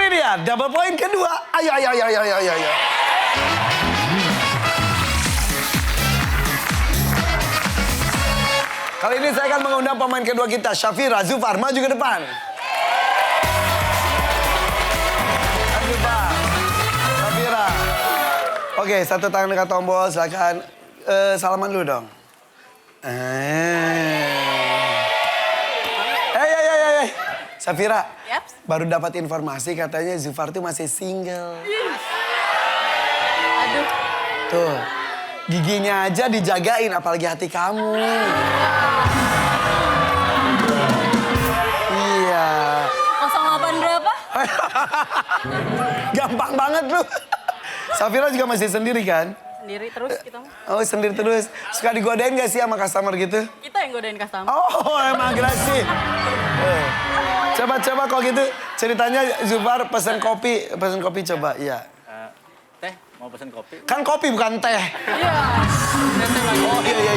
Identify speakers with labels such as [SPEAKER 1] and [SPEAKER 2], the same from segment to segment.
[SPEAKER 1] dia double point kedua. Ayo. Kali ini saya akan mengundang pemain kedua kita, Syafira, Zufar, maju ke depan. Zufar, Syafira. Oke, satu tangan dekat tombol, silakan. Salaman dulu dong. Syafira, baru dapat informasi katanya Zufar tuh masih single.
[SPEAKER 2] Aduh.
[SPEAKER 1] Tuh, giginya aja dijagain, apalagi hati kamu. Iya.
[SPEAKER 2] 08 berapa?
[SPEAKER 1] Gampang banget lu. Syafira juga masih sendiri kan?
[SPEAKER 2] Sendiri terus kita mah.
[SPEAKER 1] Oh, sendiri terus. Suka digodain gak sih sama customer gitu?
[SPEAKER 2] Kita yang godain customer.
[SPEAKER 1] Oh, emang agresif. Coba kalau gitu ceritanya Zufar pesen kopi coba, iya.
[SPEAKER 3] Teh, mau pesen kopi?
[SPEAKER 1] Kan kopi bukan teh.
[SPEAKER 2] Iya.
[SPEAKER 1] Oh iya.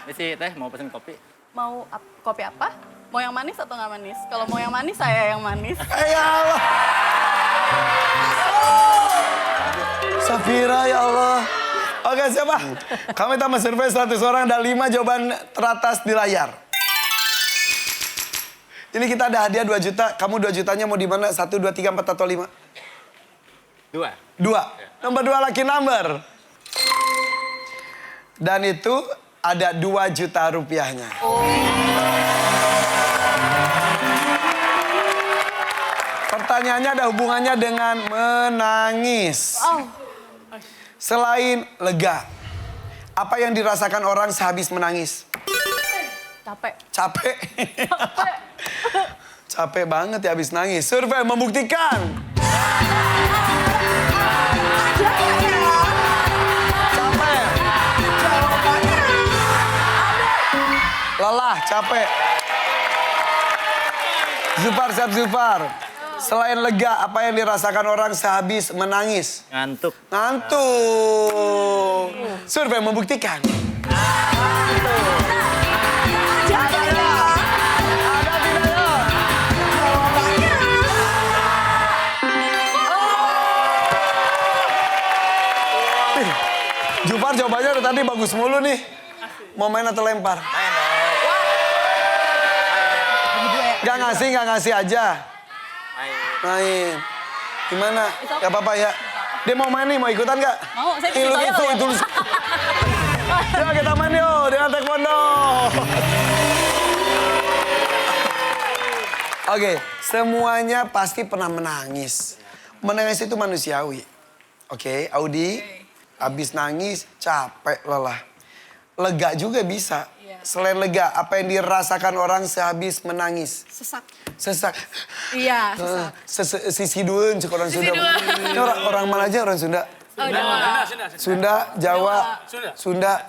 [SPEAKER 3] Isi teh, mau pesen kopi?
[SPEAKER 2] Mau kopi apa? Mau yang manis atau nggak manis? Kalau mau yang manis, saya yang manis.
[SPEAKER 1] Ya Allah. Syafira, ya Allah. Oke, siapa? Kami tambah survei 100 orang dan 5 jawaban teratas di layar. Ini kita ada hadiah 2 juta. Kamu 2 jutanya mau di mana? 1, 2, 3, 4 atau 5?
[SPEAKER 3] 2.
[SPEAKER 1] 2. Nomor 2 lucky number. Dan itu ada 2 juta rupiahnya. Pertanyaannya ada hubungannya dengan menangis. Selain lega, apa yang dirasakan orang sehabis menangis?
[SPEAKER 2] Capek.
[SPEAKER 1] Capek. Capek banget ya habis nangis. Survei membuktikan. Capek. Lelah, capek. Zufar, siap Zufar. Selain lega, apa yang dirasakan orang sehabis menangis?
[SPEAKER 3] Ngantuk.
[SPEAKER 1] Ngantuk. Survei membuktikan. Zufar jawabannya dari tadi bagus mulu nih. Mau main atau lempar? Gak ngasih aja. Main. Gimana? Gak apa-apa ya. Dia mau main nih, mau ikutan gak?
[SPEAKER 2] Mau, saya kasih tahu ya.
[SPEAKER 1] Itu. Yuk kita main yuk dengan taekwondo. Oke, semuanya pasti pernah menangis. Menangis itu manusiawi. Oke, Audi. Abis nangis, capek, lelah. Lega juga bisa. Selain lega, apa yang dirasakan orang sehabis menangis? Sesak.
[SPEAKER 2] Iya,
[SPEAKER 1] sesak. Sisi duen, cek orang Sunda. Ini orang mana aja orang Sunda? Sunda, Jawa, Sunda.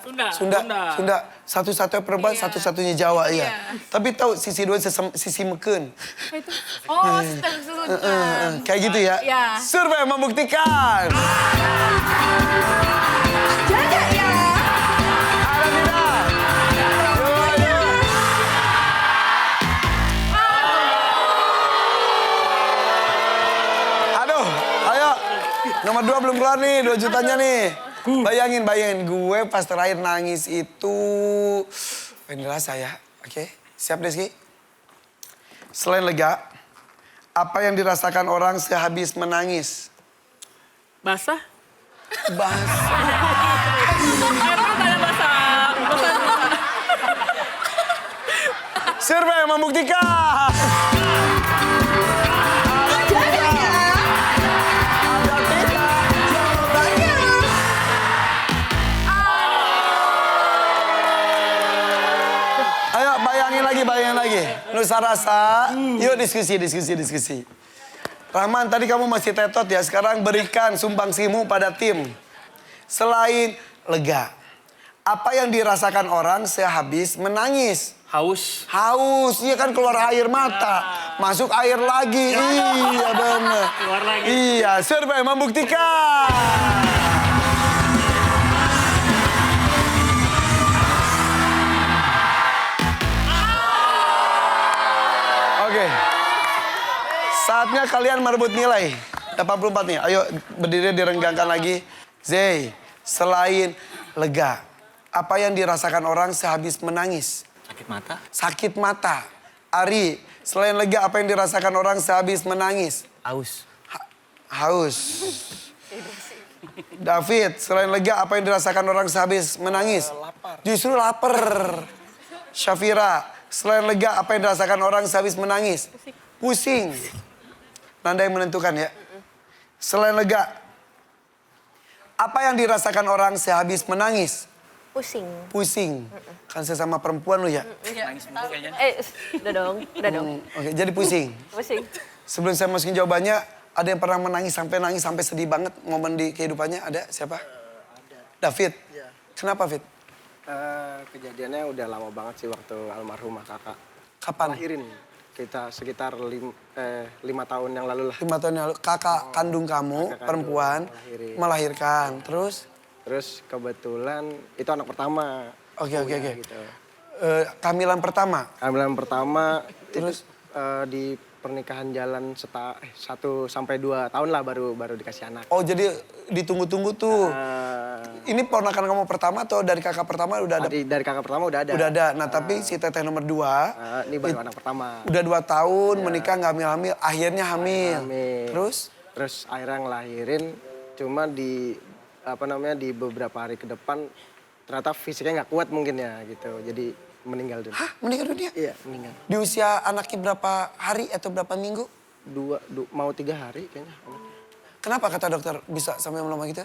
[SPEAKER 1] Satu-satunya perempuan, satu-satunya Jawa, iya. Tapi tahu sisi duen, sisi meken.
[SPEAKER 2] Oh,
[SPEAKER 1] kayak gitu ya?
[SPEAKER 2] Iya.
[SPEAKER 1] Survei membuktikan.
[SPEAKER 2] Jaga ya.
[SPEAKER 1] Ada tidak? Yuk. Aduh, ayo. Nomor 2 belum keluar nih, 2 jutanya nih. Bayangin gue pas terakhir nangis itu inilah saya. Oke, siap Rizky? Selain lega, apa yang dirasakan orang sehabis menangis?
[SPEAKER 4] Basah?
[SPEAKER 1] Survei membuktikan. Ayo bayangin lagi. Nusa Rasa. Yuk diskusi. Rahman, tadi kamu masih tetot ya. Sekarang berikan sumbangsimu pada tim. Selain lega, apa yang dirasakan orang sehabis menangis?
[SPEAKER 3] Haus.
[SPEAKER 1] Iya kan keluar air mata. Masuk air lagi. Iya benar.
[SPEAKER 4] Keluar lagi.
[SPEAKER 1] Iya, survei membuktikan. Oke. Saatnya kalian merebut nilai. 84 nih. Ayo berdiri direnggangkan lagi. Zey, selain lega, apa yang dirasakan orang sehabis menangis?
[SPEAKER 3] Sakit mata.
[SPEAKER 1] Sakit mata. Ari, selain lega, apa yang dirasakan orang sehabis menangis?
[SPEAKER 3] Aus.
[SPEAKER 1] Haus. David, selain lega, apa yang dirasakan orang sehabis menangis?
[SPEAKER 4] Lapar.
[SPEAKER 1] Justru lapar. Syafira, selain lega, apa yang dirasakan orang sehabis menangis? Pusing. Nanda yang menentukan ya. Selain lega, apa yang dirasakan orang sehabis menangis?
[SPEAKER 5] Pusing.
[SPEAKER 1] Pusing. Kan sesama perempuan lu ya?
[SPEAKER 3] Nangis mulu kayaknya.
[SPEAKER 5] Udah dong, udah dong.
[SPEAKER 1] Oke, jadi pusing.
[SPEAKER 5] Pusing.
[SPEAKER 1] Sebelum saya masukin jawabannya, ada yang pernah menangis sampai sedih banget momen di kehidupannya? Ada siapa?
[SPEAKER 4] Ada.
[SPEAKER 1] David.
[SPEAKER 4] Iya.
[SPEAKER 1] Kenapa, Fit?
[SPEAKER 4] Kejadiannya udah lama banget sih waktu almarhumah kakak
[SPEAKER 1] Kapan?
[SPEAKER 4] lahirin. Kita sekitar 5 tahun yang lalu lah.
[SPEAKER 1] 5 tahun yang lalu. Kakak kandung kamu,
[SPEAKER 4] kakak
[SPEAKER 1] perempuan,
[SPEAKER 4] kandung,
[SPEAKER 1] melahirkan. Terus?
[SPEAKER 4] Terus kebetulan itu anak pertama.
[SPEAKER 1] Oke.
[SPEAKER 4] Gitu.
[SPEAKER 1] Kehamilan pertama.
[SPEAKER 4] Kehamilan pertama
[SPEAKER 1] Terus?
[SPEAKER 4] di pernikahan jalan 1 sampai 2 tahun lah baru dikasih anak.
[SPEAKER 1] Oh, jadi ditunggu-tunggu tuh.
[SPEAKER 4] Eh,
[SPEAKER 1] Ini ponakan kamu pertama atau dari kakak pertama udah ada?
[SPEAKER 4] dari kakak pertama udah ada.
[SPEAKER 1] Udah ada. Nah, tapi si teteh nomor 2
[SPEAKER 4] Ini baru anak pertama.
[SPEAKER 1] udah 2 tahun menikah nggak hamil-hamil, akhirnya hamil.
[SPEAKER 4] Hamil.
[SPEAKER 1] Terus
[SPEAKER 4] akhirnya ngelahirin, cuma di beberapa hari ke depan ternyata fisiknya nggak kuat mungkin ya gitu. Jadi meninggal dulu.
[SPEAKER 1] hah, meninggal dunia?
[SPEAKER 4] Iya, meninggal.
[SPEAKER 1] Di usia anaknya berapa hari atau berapa minggu?
[SPEAKER 4] Mau 3 hari kayaknya.
[SPEAKER 1] Kenapa kata dokter bisa sampai lama gitu?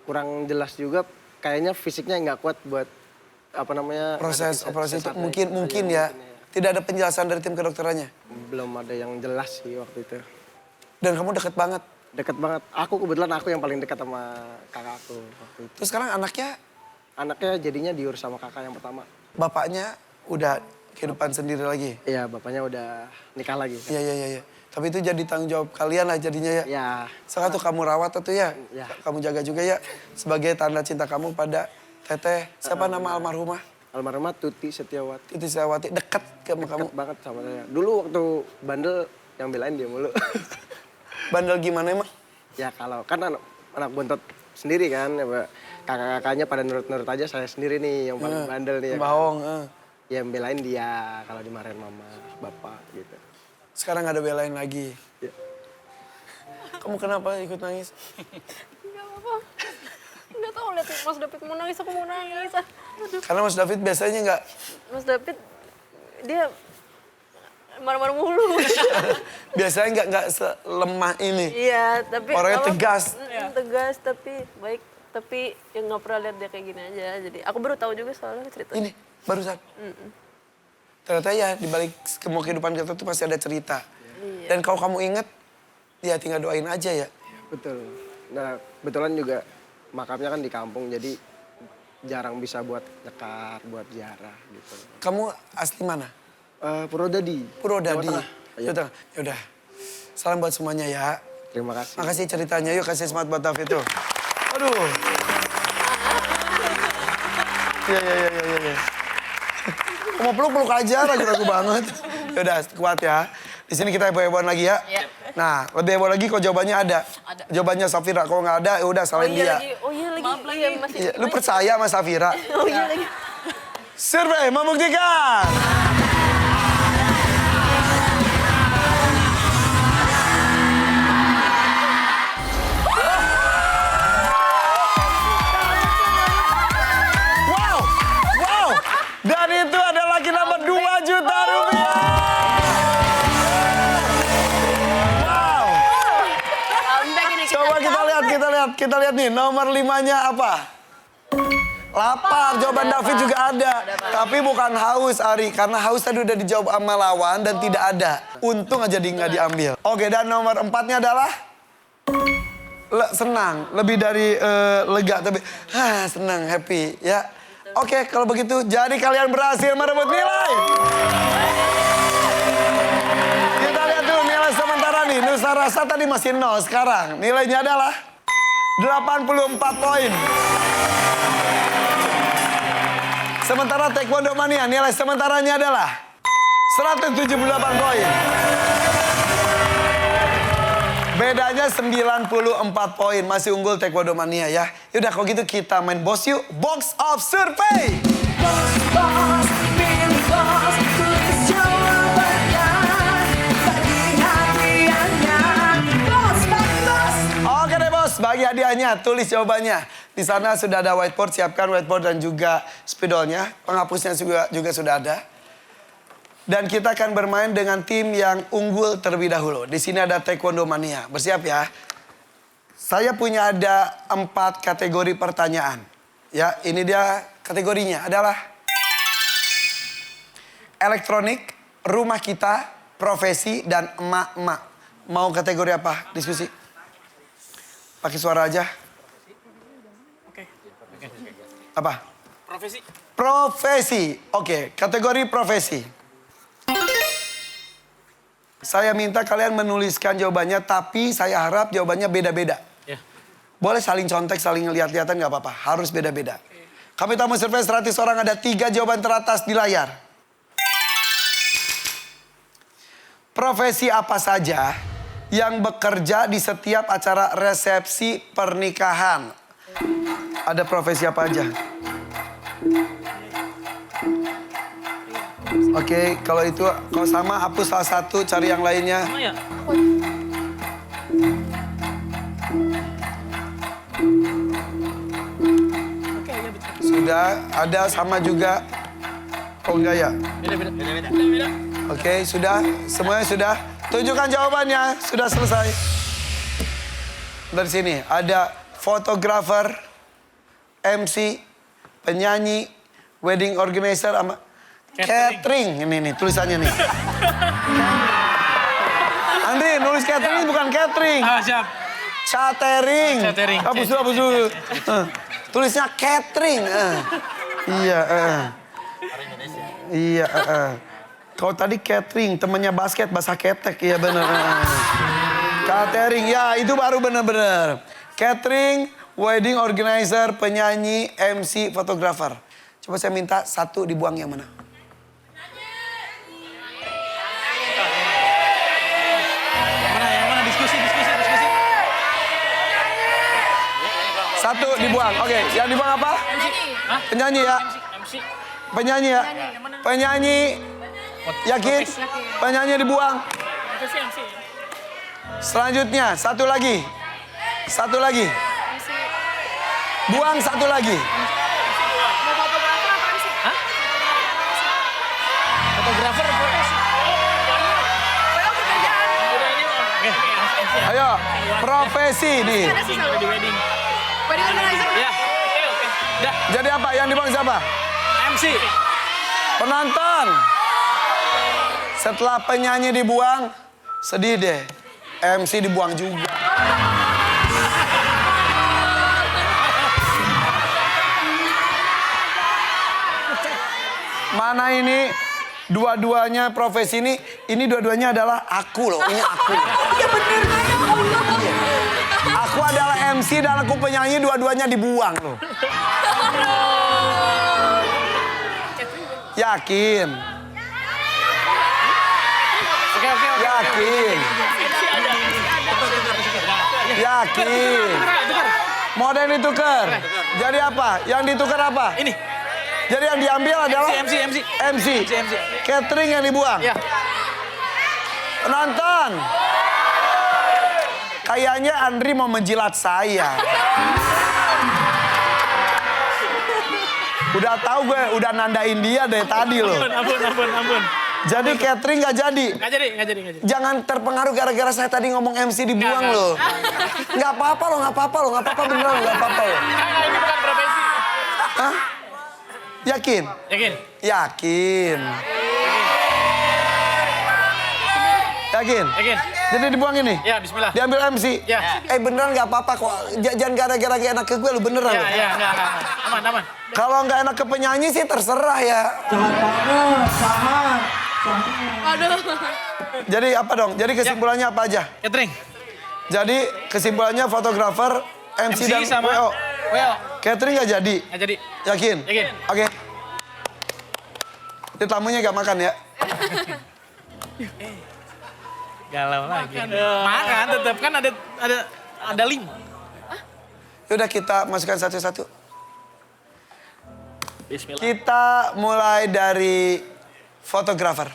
[SPEAKER 4] Kurang jelas juga, kayaknya fisiknya nggak kuat buat
[SPEAKER 1] Proses operasi itu
[SPEAKER 4] sesarnya.
[SPEAKER 1] mungkin
[SPEAKER 4] Iya,
[SPEAKER 1] ya. Tidak ada penjelasan dari tim kedokterannya.
[SPEAKER 4] Belum ada yang jelas sih waktu itu.
[SPEAKER 1] Dan kamu deket banget.
[SPEAKER 4] Deket banget. Kebetulan aku yang paling dekat sama kakak aku waktu itu.
[SPEAKER 1] Terus sekarang anaknya,
[SPEAKER 4] Anaknya jadinya diurus sama kakak yang pertama.
[SPEAKER 1] bapaknya udah kehidupan sendiri lagi.
[SPEAKER 4] Iya, bapaknya udah nikah lagi.
[SPEAKER 1] Iya. Tapi itu jadi tanggung jawab kalian lah jadinya ya.
[SPEAKER 4] Ya,
[SPEAKER 1] Sekarang tuh kamu rawat tuh ya.
[SPEAKER 4] Ya.
[SPEAKER 1] Kamu jaga juga ya. Sebagai tanda cinta kamu pada teteh. Siapa nama almarhumah?
[SPEAKER 4] almarhumah Tuti Setiawati.
[SPEAKER 1] Itu Setiawati. Dekat sama kamu.
[SPEAKER 4] Dekat banget sama saya. Dulu waktu bandel yang belain dia mulu.
[SPEAKER 1] Bandel gimana emang?
[SPEAKER 4] Ya kalau kan anak bontot sendiri kan, ya, kakak-kakaknya pada nurut-nurut aja, saya sendiri nih yang paling bandel nih. Ya, kan.
[SPEAKER 1] Bohong.
[SPEAKER 4] Yang belain dia kalau dimarahin mama, bapak gitu.
[SPEAKER 1] Sekarang gak ada belain lagi.
[SPEAKER 4] Ya.
[SPEAKER 1] Kamu kenapa ikut nangis?
[SPEAKER 5] Enggak apa-apa. Enggak tahu lihat Mas David mau nangis, aku mau nangis. Aduh.
[SPEAKER 1] Karena Mas David biasanya nggak
[SPEAKER 5] Mas David dia marah-marah mulu.
[SPEAKER 1] biasanya nggak selemah ini.
[SPEAKER 5] Iya, tapi
[SPEAKER 1] Orangnya
[SPEAKER 5] apa-
[SPEAKER 1] tegas.
[SPEAKER 5] Tegas tapi baik, tapi yang nggak pernah lihat dia kayak gini aja. Jadi aku baru tahu juga soalnya cerita.
[SPEAKER 1] Ini barusan. Ternyata ya di balik semua kehidupan kita tuh pasti ada cerita.
[SPEAKER 5] Iya.
[SPEAKER 1] Dan kalau kamu inget, ya tinggal doain aja ya.
[SPEAKER 4] Betul. Nah, kebetulan juga makamnya kan di kampung, jadi jarang bisa buat nyekar, buat ziarah gitu.
[SPEAKER 1] Kamu asli mana?
[SPEAKER 4] Purwodadi.
[SPEAKER 1] Purwodadi.
[SPEAKER 4] Jawa Tengah. Iya.
[SPEAKER 1] Jawa Tengah. Yaudah. Salam buat semuanya ya.
[SPEAKER 4] Terima kasih.
[SPEAKER 1] Makasih ceritanya. Yuk kasih semangat buat David tuh. Aduh. Iya. Mau peluk aja, ragu-ragu banget. Yaudah, kuat ya. Di sini kita heboh-hebohan lagi ya.
[SPEAKER 2] Iya.
[SPEAKER 1] Nah, lebih heboh lagi kalau jawabannya ada.
[SPEAKER 2] Ada.
[SPEAKER 1] Jawabannya Safira. Kalau nggak ada, ya udah salahin dia.
[SPEAKER 5] Oh iya lagi.
[SPEAKER 2] Maaf lagi.
[SPEAKER 5] Iya, masih.
[SPEAKER 1] Iya, lu percaya sama Safira?
[SPEAKER 5] Oh iya lagi.
[SPEAKER 1] Survei membuktikan. Wow. Dan itu adalah laki nomor 2 juta rupiah. Wow.
[SPEAKER 5] Comeback ini
[SPEAKER 1] Coba kita lihat nih nomor 5-nya apa? Lapar, jawaban David juga ada. Tapi bukan haus, Ari. Karena haus tadi udah dijawab sama lawan dan tidak ada. Untung aja nggak diambil. Oke, dan nomor 4-nya adalah senang. Lebih dari lega, tapi senang, happy. Ya. Oke, kalau begitu jadi kalian berhasil merebut nilai. Kita lihat dulu nilai sementara nih. Nusa Rasa tadi masih 0, sekarang nilainya adalah 84 poin. Sementara Taekwondo Mania nilai sementaranya adalah 178 poin. Bedanya 94 poin. Masih unggul Taekwondo Mania ya. Yaudah kalau gitu kita main bos yuk. Box of Survey. Oke deh bos, bagi hadiahnya tulis jawabannya. Di sana sudah ada whiteboard, siapkan whiteboard dan juga spidolnya. Penghapusnya juga sudah ada. Dan kita akan bermain dengan tim yang unggul terlebih dahulu. Di sini ada Taekwondo Mania. Bersiap ya. Saya punya ada 4 kategori pertanyaan. Ya, ini dia kategorinya adalah elektronik, rumah kita, profesi, dan emak-emak. Mau kategori apa? Diskusi. Pakai suara aja.
[SPEAKER 6] Oke.
[SPEAKER 1] Apa?
[SPEAKER 6] Profesi.
[SPEAKER 1] Profesi. Oke, kategori profesi. Saya minta kalian menuliskan jawabannya, tapi saya harap jawabannya beda-beda.
[SPEAKER 6] Ya.
[SPEAKER 1] Boleh saling contek, saling lihat-lihatan nggak apa-apa. Harus beda-beda. Kami tamu survei 100 orang, ada 3 jawaban teratas di layar. Profesi apa saja yang bekerja di setiap acara resepsi pernikahan? Ada profesi apa aja? Oke, kalau itu kalau sama hapus salah satu, cari yang lainnya.
[SPEAKER 6] Sama ya? Oke, ya betul.
[SPEAKER 1] Sudah, ada sama juga. Oh enggak ya?
[SPEAKER 6] Beda.
[SPEAKER 1] Oke, sudah. Semuanya sudah. Tunjukkan jawabannya. Sudah selesai. Dari sini ada fotografer, MC, penyanyi, wedding organizer, sama catering. Ini nih tulisannya nih. Andri, nulis catering bukan catering.
[SPEAKER 6] Ah, siap.
[SPEAKER 1] Catering.
[SPEAKER 6] Catering.
[SPEAKER 1] Hapus dulu. Tulisnya catering. Iya. Iya. Kalau tadi catering, temennya basket, bahasa ketek. Iya bener. Catering, ya itu baru bener-bener. Catering, wedding organizer, penyanyi, MC, fotografer. Coba saya minta satu dibuang yang mana?
[SPEAKER 6] Yang mana? Diskusi.
[SPEAKER 1] Satu dibuang. Oke, yang dibuang apa? Penyanyi ya.
[SPEAKER 6] MC.
[SPEAKER 1] Penyanyi ya. Penyanyi. Yakin? Penyanyi dibuang.
[SPEAKER 6] Profesi MC.
[SPEAKER 1] Selanjutnya, satu lagi. Buang satu lagi.
[SPEAKER 6] Fotografer profesi.
[SPEAKER 1] Ayo, profesi nih.
[SPEAKER 6] Ada di wedding. Ya. Oke. Dah.
[SPEAKER 1] Jadi apa? Yang dibuang siapa?
[SPEAKER 6] MC.
[SPEAKER 1] Penonton. Setelah penyanyi dibuang, sedih deh. MC dibuang juga. Mana ini dua-duanya profesi ini dua-duanya adalah aku loh. Ini aku. Iya bener. Aku adalah MC dan aku penyanyi, dua-duanya dibuang loh. Yakin?
[SPEAKER 6] Oke.
[SPEAKER 1] Yakin? Yakin? Mau ada yang ditukar? Jadi apa? Yang ditukar apa?
[SPEAKER 6] Ini.
[SPEAKER 1] Jadi yang diambil adalah MC. Catering yang dibuang.
[SPEAKER 6] Ya.
[SPEAKER 1] Penonton. Kayaknya Andri mau menjilat saya. Udah tahu gue, udah nandain dia dari tadi loh.
[SPEAKER 6] Ampun.
[SPEAKER 1] Jadi catering nggak jadi.
[SPEAKER 6] Nggak jadi.
[SPEAKER 1] Jangan terpengaruh gara-gara saya tadi ngomong MC dibuang loh. Nggak apa-apa loh, nggak apa-apa beneran nggak apa-apa loh.
[SPEAKER 6] Ini bukan profesi.
[SPEAKER 1] Hah? Yakin? Yakin. Yakin? Jadi dibuang ini?
[SPEAKER 6] Ya, bismillah.
[SPEAKER 1] Diambil MC?
[SPEAKER 6] Ya.
[SPEAKER 1] Beneran nggak apa-apa kok. Jangan gara-gara gak enak ke gue lu beneran. loh.
[SPEAKER 6] Ya, enggak. Aman.
[SPEAKER 1] Kalau nggak enak ke penyanyi sih terserah ya.
[SPEAKER 2] Aduh.
[SPEAKER 1] Jadi apa dong? Jadi kesimpulannya apa aja?
[SPEAKER 6] Catering.
[SPEAKER 1] Jadi kesimpulannya fotografer, MC dan
[SPEAKER 6] sama
[SPEAKER 1] WO.
[SPEAKER 6] WO.
[SPEAKER 1] Catering nggak jadi?
[SPEAKER 6] Nggak jadi.
[SPEAKER 1] Yakin?
[SPEAKER 6] Yakin.
[SPEAKER 1] Oke. Ini tamunya gak makan ya?
[SPEAKER 7] Galau lagi. Makan tetap kan ada 5.
[SPEAKER 1] Yaudah kita masukkan satu-satu.
[SPEAKER 7] Bismillah.
[SPEAKER 1] Kita mulai dari fotografer.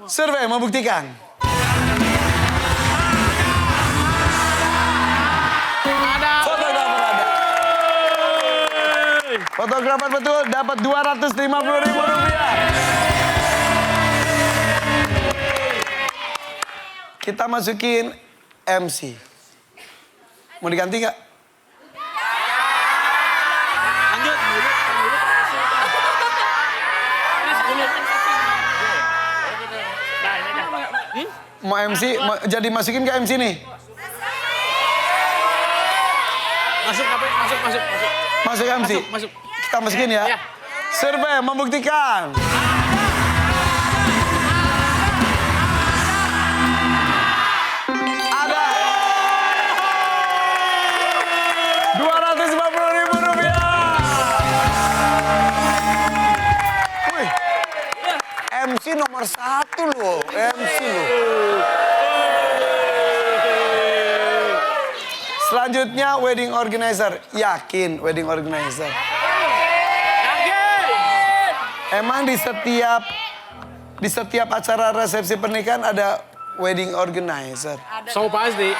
[SPEAKER 1] Survei membuktikan. Fotografer ada. Fotografer betul dapat Rp250.000. Kita masukin MC. Mau diganti nggak?
[SPEAKER 7] Lanjut.
[SPEAKER 1] Mau MC, jadi masukin ke MC nih?
[SPEAKER 7] Masuk.
[SPEAKER 1] Masuk MC?
[SPEAKER 7] Masuk.
[SPEAKER 1] Kita masukin ya?
[SPEAKER 7] Iya.
[SPEAKER 1] Survei membuktikan. Ada Rp250.000. Wih, MC nomor 1 loh, MC loh. Selanjutnya wedding organizer. Yakin wedding organizer? Emang di setiap acara resepsi pernikahan ada wedding organizer?
[SPEAKER 7] So pasti.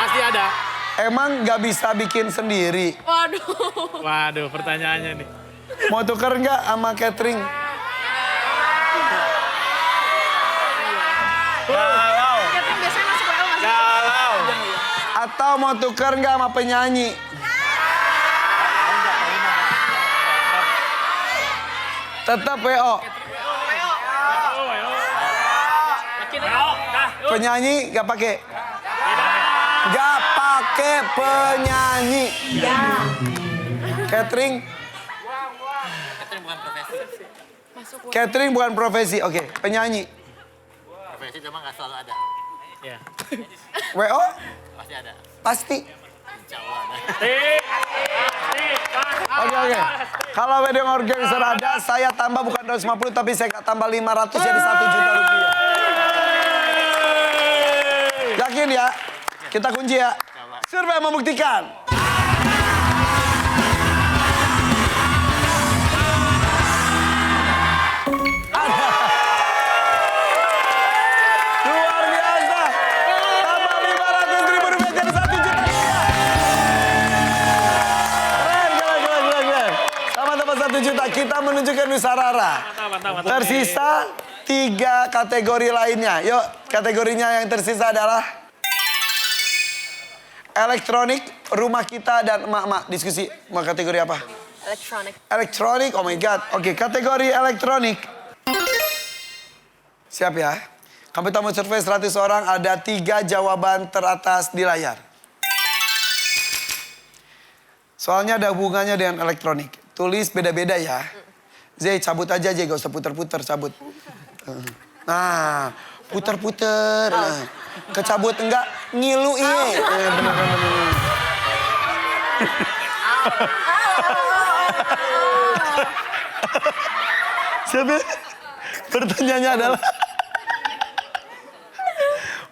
[SPEAKER 7] Pasti ada.
[SPEAKER 1] Emang nggak bisa bikin sendiri?
[SPEAKER 7] Waduh, pertanyaannya nih.
[SPEAKER 1] Mau tuker nggak sama catering?
[SPEAKER 7] Galau.
[SPEAKER 1] Atau mau tuker nggak sama penyanyi? Tetap WO. Penyanyi nggak pakai? Nggak pakai penyanyi. Catering? Catering bukan profesi. Oke, penyanyi.
[SPEAKER 3] Profesi cuma nggak selalu ada.
[SPEAKER 7] Ya.
[SPEAKER 1] WO?
[SPEAKER 3] Pasti ada.
[SPEAKER 1] Pasti.
[SPEAKER 3] Insya Allah ada.
[SPEAKER 1] Oke. Kalau wedding organizer ada, saya tambah bukan 250 tapi saya tambah 500 jadi Rp1 juta. Yakin ya? Kita kunci ya. Survei membuktikan. Ada. Luar biasa. Tambah Rp500.000 jadi Rp1 juta. Keren. Tambah 1 juta. Kita menunjukkan Nusarara.
[SPEAKER 7] Mantap.
[SPEAKER 1] Tersisa 3 kategori lainnya. Yuk, kategorinya yang tersisa adalah elektronik, rumah kita, dan emak-emak. Diskusi, mau kategori apa? Elektronik, oh my God. Oke, kategori elektronik. Siap ya? Kami tamu survei 100 orang, ada 3 jawaban teratas di layar. Soalnya ada hubungannya dengan elektronik. Tulis beda-beda ya. Zey, cabut aja, Zey. Gak usah puter-puter, cabut. Nah, puter-puter. Nah. Kecabut enggak, ngilu iya. Bener. Siapa? Pertanyaannya adalah,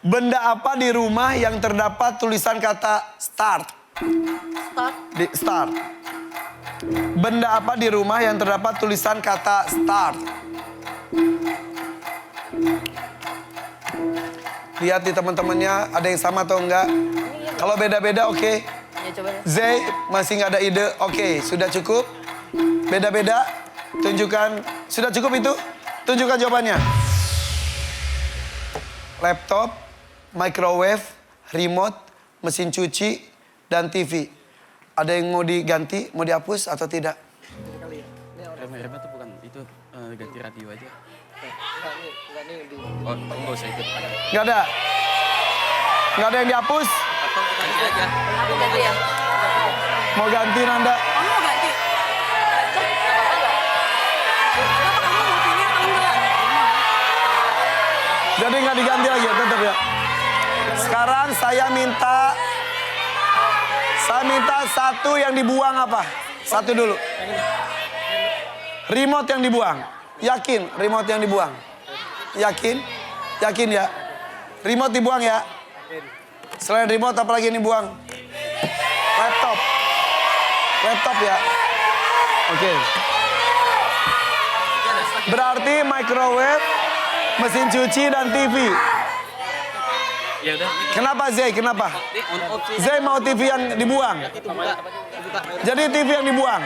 [SPEAKER 1] benda apa di rumah yang terdapat tulisan kata start? Start. Benda apa di rumah yang terdapat tulisan kata start? Lihat di teman-temannya ada yang sama atau enggak. Kalau beda-beda oke. Zey masih nggak ada ide. Oke, sudah cukup. Beda-beda. Tunjukkan. Sudah cukup itu? Tunjukkan jawabannya. Laptop, microwave, remote, mesin cuci, dan TV. Ada yang mau diganti, mau dihapus atau tidak?
[SPEAKER 8] Remote tuh bukan itu, ganti radio aja. Oh, nggak usah ikut.
[SPEAKER 1] Nggak ada? Nggak ada yang dihapus?
[SPEAKER 8] Ganti aja.
[SPEAKER 5] Aku ganti ya.
[SPEAKER 1] Mau ganti Nanda?
[SPEAKER 2] Kamu mau ganti?
[SPEAKER 1] Jadi nggak diganti lagi ya, tetap ya. Sekarang saya minta satu yang dibuang apa? Satu dulu. Remote yang dibuang. Yakin remote yang dibuang? Yakin? Yakin ya? Remote dibuang ya? Selain remote apa lagi yang dibuang? Laptop. Laptop ya? Oke. Berarti microwave, mesin cuci, dan TV.
[SPEAKER 8] Ya udah.
[SPEAKER 1] Kenapa Zay? Kenapa?
[SPEAKER 8] On off sih.
[SPEAKER 1] Zay mau TV yang dibuang. Jadi TV yang dibuang.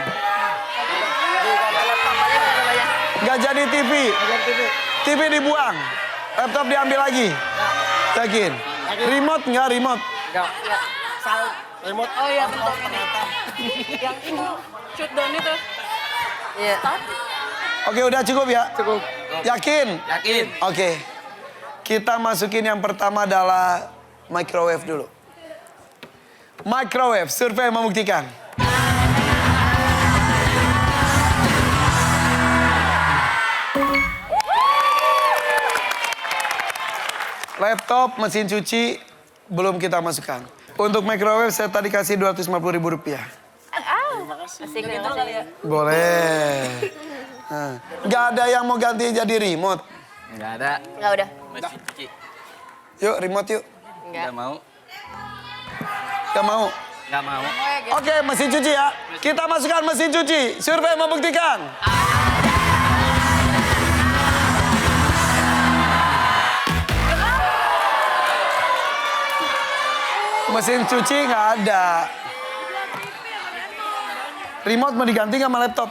[SPEAKER 1] Gak jadi TV. TV dibuang. Laptop diambil lagi. Yakin? Remote nggak remote?
[SPEAKER 4] Remote.
[SPEAKER 2] Oh iya bentar ini. Yang itu shoot down itu.
[SPEAKER 5] Iya.
[SPEAKER 1] Oke udah cukup ya?
[SPEAKER 4] Cukup.
[SPEAKER 1] Yakin?
[SPEAKER 8] Yakin.
[SPEAKER 1] Oke. Kita masukin yang pertama adalah microwave dulu. Microwave, survei membuktikan. Laptop, mesin cuci, belum kita masukkan. Untuk microwave saya tadi kasih Rp250.000.
[SPEAKER 5] Asik ya.
[SPEAKER 1] Boleh. Nah, nggak ada yang mau ganti jadi remote.
[SPEAKER 8] Enggak ada.
[SPEAKER 5] Enggak udah.
[SPEAKER 8] Mesin cuci.
[SPEAKER 1] Yuk remote yuk.
[SPEAKER 5] Enggak.
[SPEAKER 8] Enggak mau.
[SPEAKER 1] Nggak mau?
[SPEAKER 8] Enggak mau.
[SPEAKER 1] Oke, mesin cuci ya. Kita masukkan mesin cuci. Survei membuktikan. Mesin cuci nggak ada. Remote mau diganti nggak sama laptop?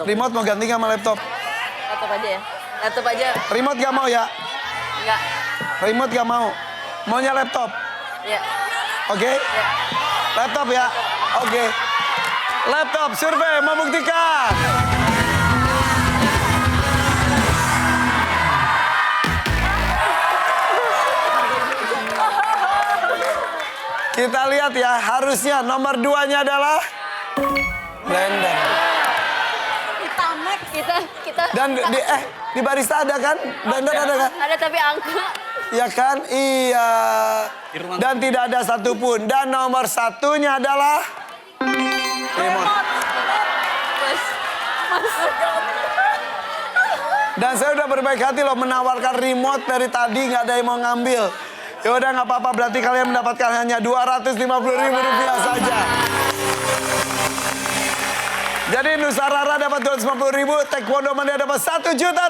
[SPEAKER 1] Remote mau ganti nggak sama laptop?
[SPEAKER 5] Laptop aja ya. Laptop aja.
[SPEAKER 1] Remote nggak mau ya?
[SPEAKER 5] Enggak.
[SPEAKER 1] Remote nggak mau. Maunya laptop.
[SPEAKER 5] Ya.
[SPEAKER 1] Oke? Laptop ya? Oke. Laptop, survei membuktikan. Kita lihat ya, harusnya nomor 2-nya adalah blender.
[SPEAKER 2] Kita Mac.
[SPEAKER 5] Kita
[SPEAKER 1] Dan di barista ada kan? Blender ada kan?
[SPEAKER 5] ada tapi angka.
[SPEAKER 1] Ya kan? Iya. Dan tidak ada satupun. Dan nomor 1-nya adalah remote. Dan saya udah berbaik hati loh menawarkan remote dari tadi nggak ada yang mau ngambil. Ya udah nggak apa-apa, berarti kalian mendapatkan hanya Rp250.000 saja. Jadi Nusarara dapat Rp250.000, Taekwondo Mania dapat Rp1 juta.